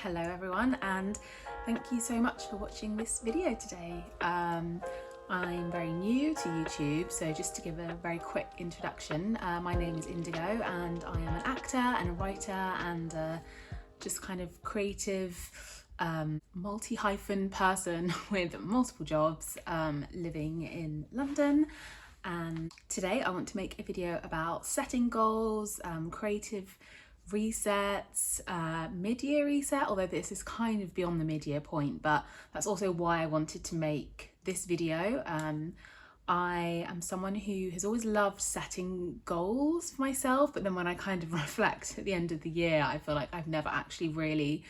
Hello everyone, and thank you so much for watching this video today. I'm very new to YouTube, so just to give a very quick introduction, my name is Indigo and I am an actor and a writer and just kind of creative multi-hyphen person with multiple jobs living in London. And today I want to make a video about setting goals, creative resets, mid-year reset, although this is kind of beyond the mid-year point, but that's also why I wanted to make this video. I am someone who has always loved setting goals for myself, but then when I kind of reflect at the end of the year, I feel like I've never actually really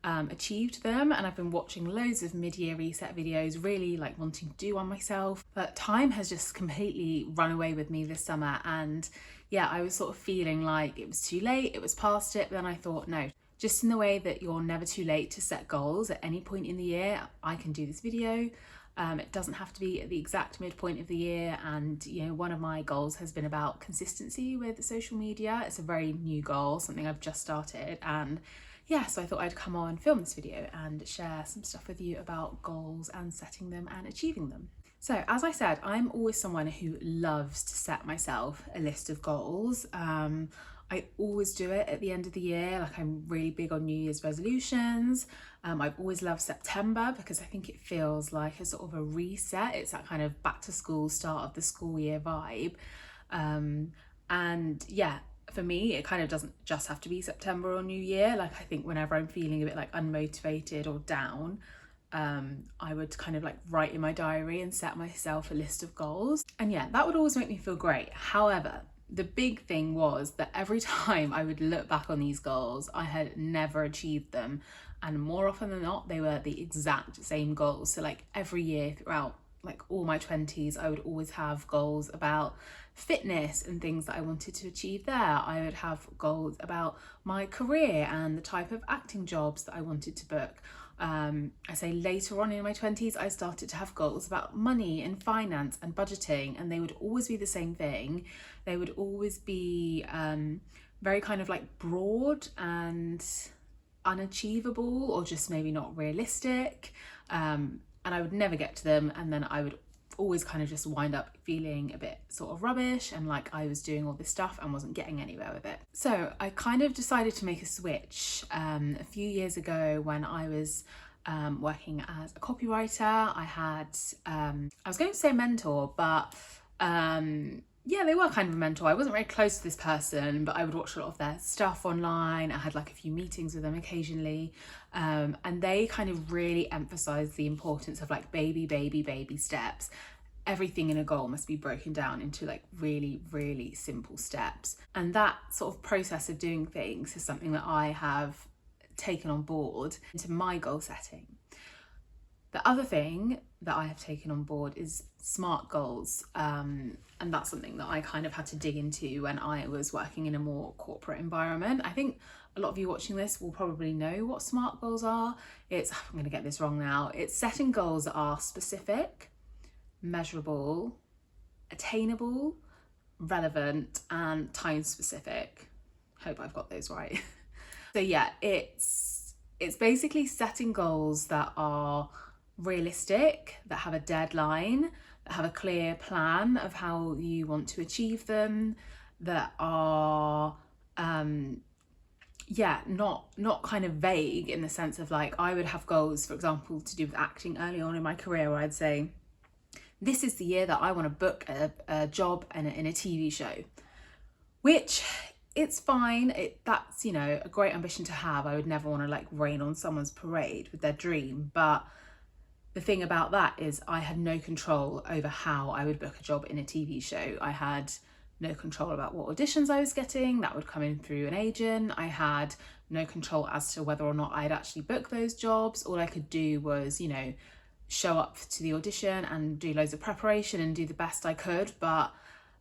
achieved them, and I've been watching loads of mid-year reset videos, really like wanting to do one myself, but time has just completely run away with me this summer. And yeah, I was sort of feeling like it was too late, it was past it, but then I thought, no, just in the way that you're never too late to set goals at any point in the year, I can do this video. It doesn't have to be at the exact midpoint of the year, and you know, one of my goals has been about consistency with social media. It's a very new goal, something I've just started, and yeah, so I thought I'd come on, film this video and share some stuff with you about goals and setting them and achieving them. So as I said, I'm always someone who loves to set myself a list of goals. I always do it at the end of the year. Like, I'm really big on New Year's resolutions. I've always loved September because I think it feels like a sort of a reset. It's that kind of back to school, start of the school year vibe. And yeah, for me, it kind of doesn't just have to be September or New Year. Like, I think whenever I'm feeling a bit like unmotivated or down, I would kind of like write in my diary and set myself a list of goals. And yeah, that would always make me feel great. However, the big thing was that every time I would look back on these goals, I had never achieved them. And more often than not, they were the exact same goals. So like every year throughout like all my 20s, I would always have goals about fitness and things that I wanted to achieve there. I would have goals about my career and the type of acting jobs that I wanted to book. I say later on in my 20s, I started to have goals about money and finance and budgeting, and they would always be the same thing. They would always be very kind of like broad and unachievable, or just maybe not realistic. And I would never get to them, and then I would always kind of just wind up feeling a bit sort of rubbish and like I was doing all this stuff and wasn't getting anywhere with it. So I kind of decided to make a switch a few years ago when I was working as a copywriter. I had, I was going to say a mentor, but yeah, they were kind of a mentor. I wasn't very close to this person, but I would watch a lot of their stuff online. I had like a few meetings with them occasionally. And they kind of really emphasized the importance of like baby steps. Everything in a goal must be broken down into like really, really simple steps. And that sort of process of doing things is something that I have taken on board into my goal setting. The other thing that I have taken on board is SMART goals. And that's something that I kind of had to dig into when I was working in a more corporate environment. I think a lot of you watching this will probably know what SMART goals are. I'm going to get this wrong now. It's setting goals that are specific, measurable, attainable, relevant, and time specific. Hope I've got those right. So yeah, it's basically setting goals that are realistic, that have a deadline, that have a clear plan of how you want to achieve them, that are not kind of vague in the sense of like, I would have goals, for example, to do with acting early on in my career, where I'd say, this is the year that I want to book a job in a TV show, which it's fine. That's, you know, a great ambition to have. I would never want to like rain on someone's parade with their dream. But the thing about that is I had no control over how I would book a job in a TV show. I had no control about what auditions I was getting. That would come in through an agent. I had no control as to whether or not I'd actually book those jobs. All I could do was, you know, show up to the audition and do loads of preparation and do the best I could. But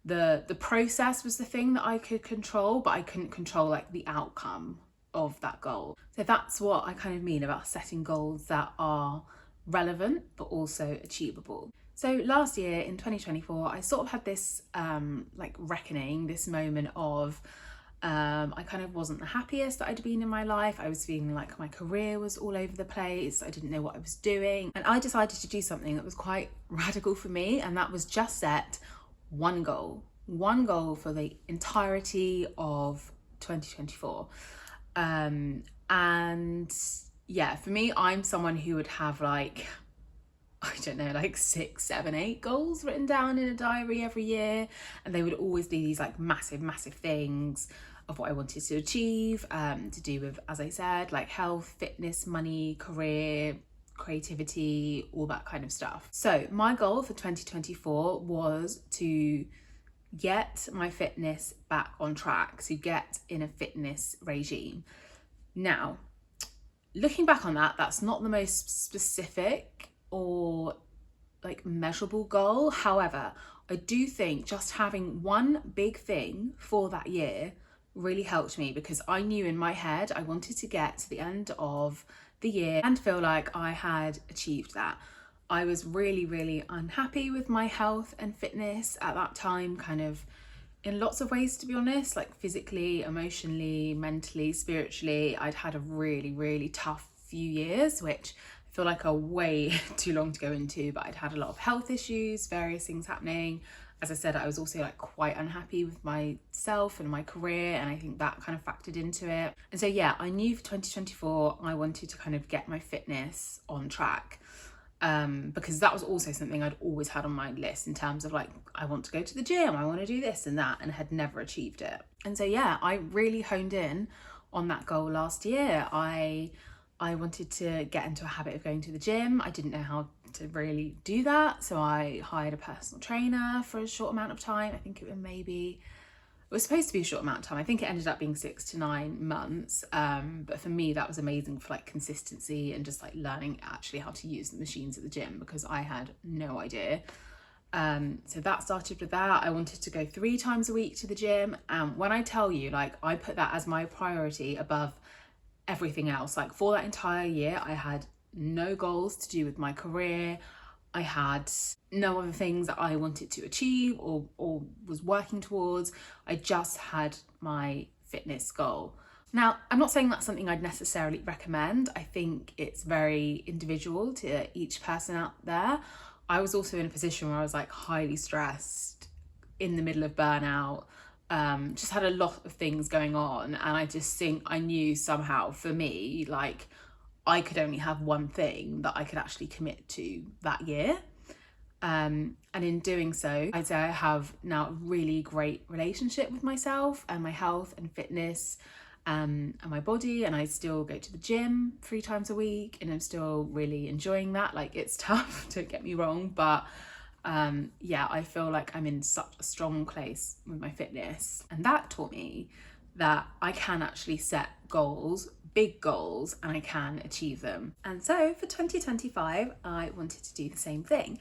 the process was the thing that I could control, but I couldn't control like the outcome of that goal. So that's what I kind of mean about setting goals that are relevant but also achievable. So last year in 2024, I sort of had this like reckoning, this moment of I kind of wasn't the happiest that I'd been in my life. I was feeling like my career was all over the place. I didn't know what I was doing. And I decided to do something that was quite radical for me, and that was just set one goal for the entirety of 2024. And yeah, for me, I'm someone who would have like, I don't know, like 6, 7, 8 goals written down in a diary every year. And they would always be these like massive, massive things of what I wanted to achieve, to do with, as I said, like health, fitness, money, career, creativity, all that kind of stuff. So my goal for 2024 was to get my fitness back on track, to get in a fitness regime. Now, looking back on that, that's not the most specific or like measurable goal. However, I do think just having one big thing for that year really helped me, because I knew in my head I wanted to get to the end of the year and feel like I had achieved that. I was really, really unhappy with my health and fitness at that time, kind of in lots of ways, to be honest, like physically, emotionally, mentally, spiritually. I'd had a really, really tough few years, which I feel like are way too long to go into, but I'd had a lot of health issues, various things happening. As I said, I was also like quite unhappy with myself and my career, and I think that kind of factored into it. And so yeah, I knew for 2024 I wanted to kind of get my fitness on track, because that was also something I'd always had on my list in terms of like, I want to go to the gym, I want to do this and that, and had never achieved it. And so yeah, I really honed in on that goal last year. I wanted to get into a habit of going to the gym. I didn't know how to really do that, so I hired a personal trainer for a short amount of time. I think it was supposed to be a short amount of time. I think it ended up being 6 to 9 months. But for me, that was amazing for like consistency and just like learning actually how to use the machines at the gym, because I had no idea. So that started with that. I wanted to go 3 times a week to the gym. And when I tell you, like, I put that as my priority above everything else. Like for that entire year, I had no goals to do with my career. I had no other things that I wanted to achieve or was working towards. I just had my fitness goal. Now, I'm not saying that's something I'd necessarily recommend. I think it's very individual to each person out there. I was also in a position where I was like highly stressed, in the middle of burnout, just had a lot of things going on. And I just think I knew somehow for me, like, I could only have one thing that I could actually commit to that year. And in doing so, I'd say I have now a really great relationship with myself and my health and fitness, and my body. And I still go to the gym 3 times a week, and I'm still really enjoying that. Like, it's tough, don't get me wrong, but yeah, I feel like I'm in such a strong place with my fitness. And that taught me that I can actually set goals, big goals, and I can achieve them. And so for 2025, I wanted to do the same thing.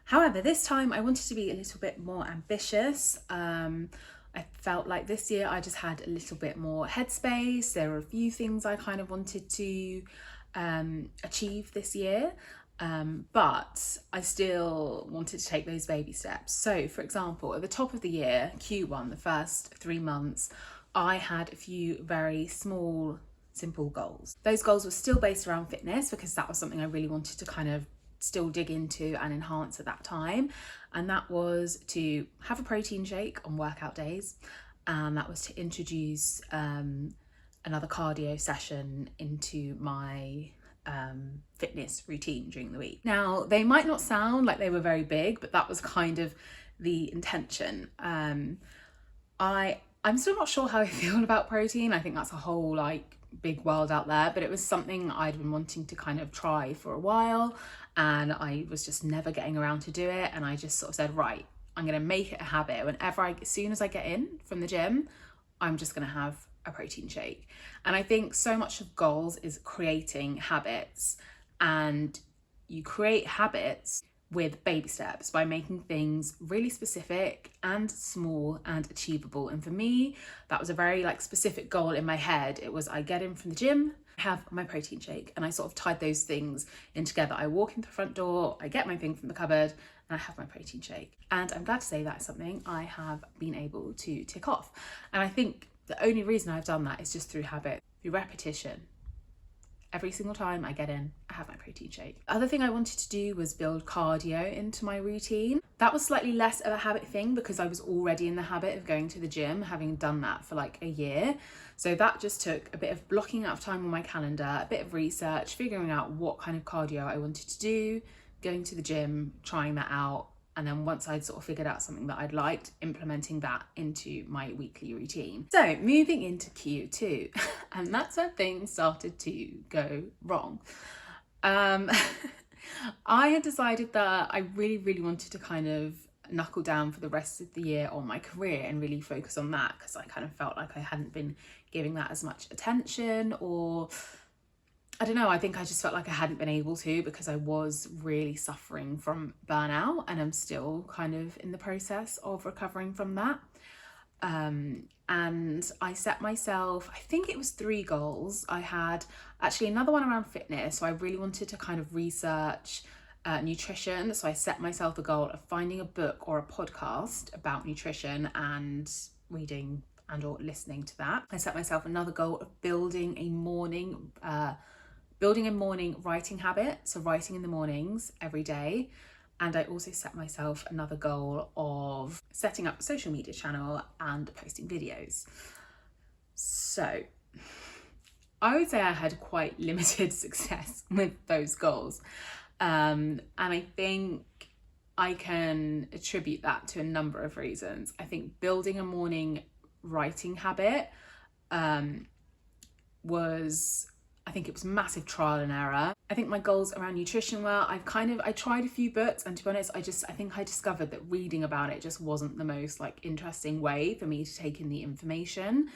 However, this time I wanted to be a little bit more ambitious. I felt like this year I just had a little bit more headspace. There were a few things I kind of wanted to achieve this year. But I still wanted to take those baby steps. So for example, at the top of the year, Q1, the first 3 months, I had a few very small, simple goals. Those goals were still based around fitness, because that was something I really wanted to kind of still dig into and enhance at that time. And that was to have a protein shake on workout days. And that was to introduce another cardio session into my fitness routine during the week. Now, they might not sound like they were very big, but that was kind of the intention. I'm still not sure how I feel about protein. I think that's a whole like big world out there, but it was something I'd been wanting to kind of try for a while, and I was just never getting around to do it. And I just sort of said, right, I'm going to make it a habit. As soon as I get in from the gym, I'm just going to have a protein shake. And I think so much of goals is creating habits, and you create habits with baby steps by making things really specific and small and achievable. And for me, that was a very like specific goal in my head. It was, I get in from the gym, have my protein shake, and I sort of tied those things in together. I walk into the front door, I get my thing from the cupboard, and I have my protein shake. And I'm glad to say that's something I have been able to tick off. And I think the only reason I've done that is just through habit, through repetition. Every single time I get in, I have my protein shake. The other thing I wanted to do was build cardio into my routine. That was slightly less of a habit thing because I was already in the habit of going to the gym, having done that for like a year. So that just took a bit of blocking out of time on my calendar, a bit of research, figuring out what kind of cardio I wanted to do, going to the gym, trying that out. And then once I'd sort of figured out something that I'd liked, implementing that into my weekly routine. So moving into Q2, and that's where things started to go wrong. I had decided that I really wanted to kind of knuckle down for the rest of the year on my career and really focus on that, because I kind of felt like I hadn't been giving that as much attention, or I don't know, I think I just felt like I hadn't been able to because I was really suffering from burnout, and I'm still kind of in the process of recovering from that. And I set myself, I think it was 3 goals. I had actually another one around fitness. So I really wanted to kind of research nutrition. So I set myself the goal of finding a book or a podcast about nutrition and reading and or listening to that. I set myself another goal of building a morning writing habit, so writing in the mornings every day. And I also set myself another goal of setting up a social media channel and posting videos. So I would say I had quite limited success with those goals. And I think I can attribute that to a number of reasons. I think building a morning writing habit I think it was massive trial and error. I think my goals around nutrition were, I tried a few books, and to be honest, I think I discovered that reading about it just wasn't the most like interesting way for me to take in the information.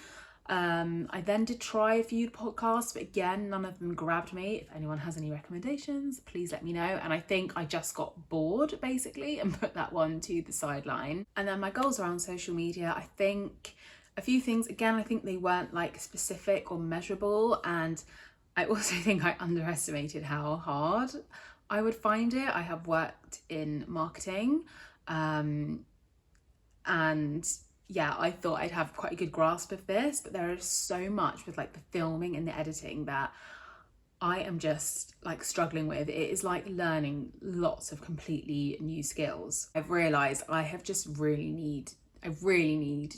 I then did try a few podcasts, but again, none of them grabbed me. If anyone has any recommendations, please let me know. And I think I just got bored basically and put that one to the sideline. And then my goals around social media, I think a few things, again, I think they weren't like specific or measurable, and I also think I underestimated how hard I would find it. I have worked in marketing, and yeah, I thought I'd have quite a good grasp of this, but there is so much with like the filming and the editing that I am just like struggling with. It is like learning lots of completely new skills. I've realised I really need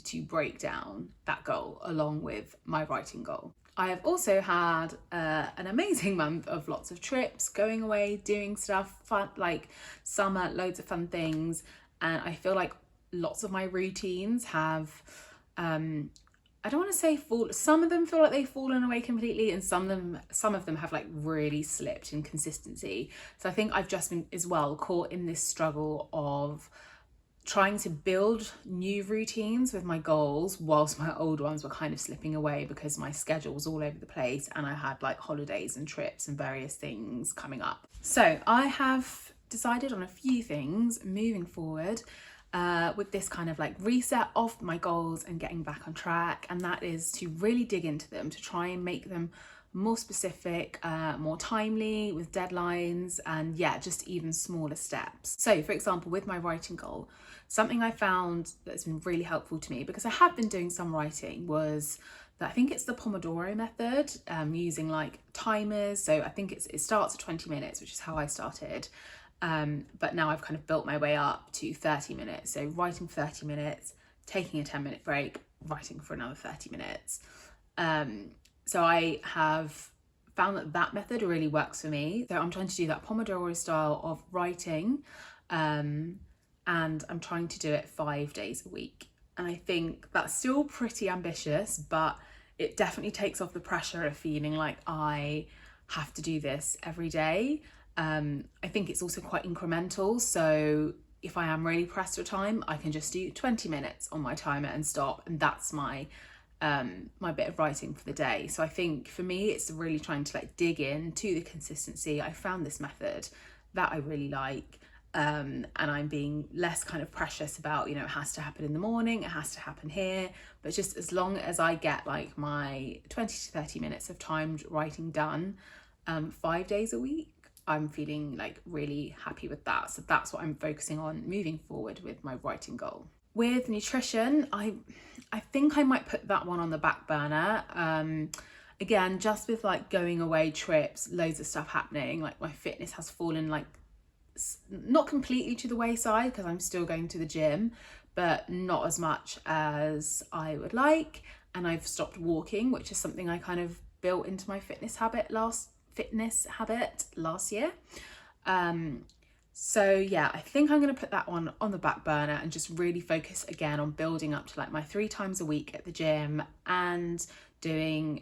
to break down that goal along with my writing goal. I have also had an amazing month of lots of trips, going away, doing stuff, fun, like summer, loads of fun things. And I feel like lots of my routines have, I don't want to say some of them feel like they've fallen away completely, and some of them have like really slipped in consistency. So I think I've just been as well caught in this struggle of trying to build new routines with my goals whilst my old ones were kind of slipping away because my schedule was all over the place and I had like holidays and trips and various things coming up. So I have decided on a few things moving forward with this kind of like reset of my goals and getting back on track, and that is to really dig into them, to try and make them more specific, more timely, with deadlines, and yeah, just even smaller steps. So for example, with my writing goal, something I found that's been really helpful to me, because I have been doing some writing, was that I think it's the Pomodoro method, using like timers. So I think it starts at 20 minutes, which is how I started. But now I've kind of built my way up to 30 minutes. So writing for 30 minutes, taking a 10-minute break, writing for another 30 minutes. So I have found that method really works for me. So I'm trying to do that Pomodoro style of writing, and I'm trying to do it 5 days a week. And I think that's still pretty ambitious, but it definitely takes off the pressure of feeling like I have to do this every day. I think it's also quite incremental. So if I am really pressed for time, I can just do 20 minutes on my timer and stop. And that's my bit of writing for the day. So I think for me, it's really trying to like dig into the consistency. I found this method that I really like. And I'm being less kind of precious about, it has to happen in the morning, it has to happen here, but just as long as I get like my 20 to 30 minutes of timed writing done 5 days a week, I'm feeling like really happy with that. So that's what I'm focusing on moving forward with my writing goal. With nutrition, I think I might put that one on the back burner. Again, just with like going away trips, loads of stuff happening, like my fitness has fallen like not completely to the wayside because I'm still going to the gym, but not as much as I would like. And I've stopped walking, which is something I kind of built into my fitness habit last year. So yeah, I think I'm going to put that one on the back burner and just really focus again on building up to like my 3 times a week at the gym and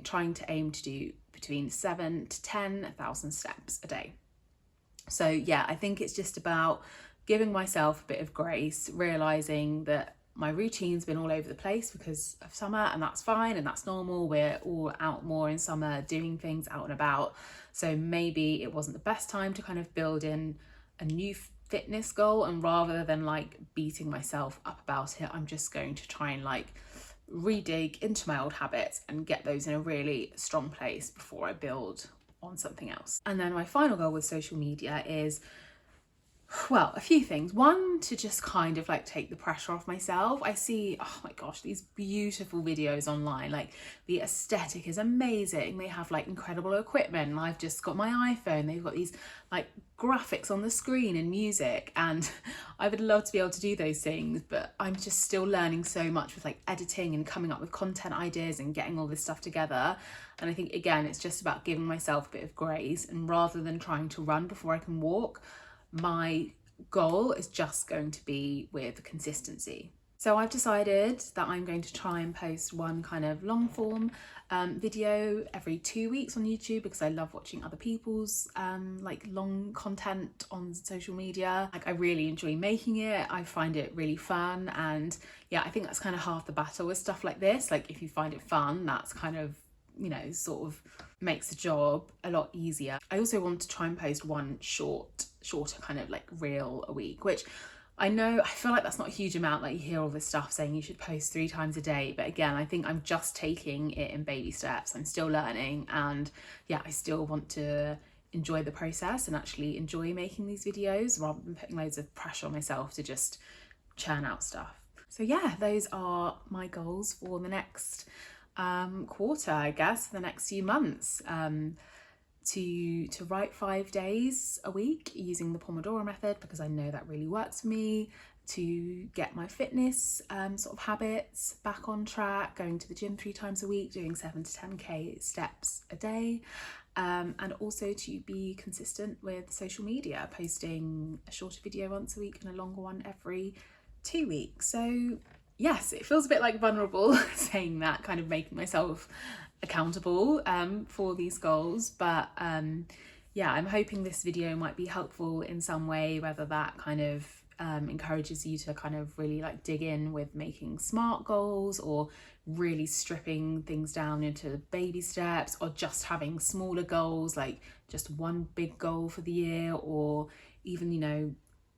trying to aim to do between 7 to 10,000 steps a day. So yeah, I think it's just about giving myself a bit of grace, realizing that my routine's been all over the place because of summer, and that's fine and that's normal. We're all out more in summer doing things out and about. So maybe it wasn't the best time to kind of build in a new fitness goal, and rather than like beating myself up about it, I'm just going to try and like redig into my old habits and get those in a really strong place before I build on something else. And then my final goal with social media is, well, a few things. One, to just kind of like take the pressure off myself. I see, oh my gosh, these beautiful videos online, like the aesthetic is amazing. They have like incredible equipment. I've just got my iPhone. They've got these like graphics on the screen and music, and I would love to be able to do those things, but I'm just still learning so much with like editing and coming up with content ideas and getting all this stuff together. And I think again, it's just about giving myself a bit of grace, and rather than trying to run before I can walk, my goal is just going to be with consistency. So I've decided that I'm going to try and post one kind of long form video every 2 weeks on YouTube, because I love watching other people's like long content on social media. Like I really enjoy making it. I find it really fun, and yeah, I think that's kind of half the battle with stuff like this. Like if you find it fun, that's kind of, you know, sort of makes the job a lot easier. I also want to try and post one shorter kind of like reel a week, which I feel like that's not a huge amount. Like you hear all this stuff saying you should post 3 times a day, but again, I think I'm just taking it in baby steps. I'm still learning, and yeah, I still want to enjoy the process and actually enjoy making these videos rather than putting loads of pressure on myself to just churn out stuff. So yeah, those are my goals for the next quarter, I guess, for the next few months. To write 5 days a week using the Pomodoro method, because I know that really works for me, to get my fitness sort of habits back on track, going to the gym 3 times a week, doing 7 to 10k steps a day, and also to be consistent with social media, posting a shorter video once a week and a longer one every 2 weeks. So yes, it feels a bit like vulnerable saying that, kind of making myself accountable for these goals, but yeah, I'm hoping this video might be helpful in some way, whether that kind of encourages you to kind of really like dig in with making SMART goals, or really stripping things down into baby steps, or just having smaller goals, like just one big goal for the year, or even, you know,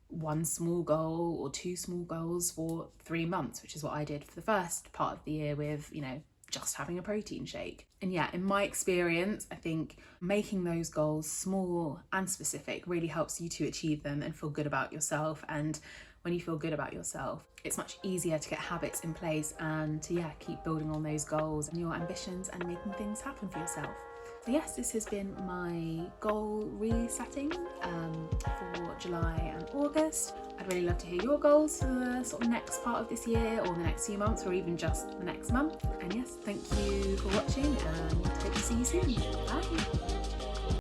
1 small goal or 2 small goals for 3 months, which is what I did for the first part of the year with, you know, just having a protein shake. And yeah, in my experience, I think making those goals small and specific really helps you to achieve them and feel good about yourself. And when you feel good about yourself, it's much easier to get habits in place and to, yeah, keep building on those goals and your ambitions and making things happen for yourself. So yes, this has been my goal resetting for July and August. I'd really love to hear your goals for the sort of next part of this year, or the next few months, or even just the next month. And yes, thank you for watching, and hope to see you soon. Bye.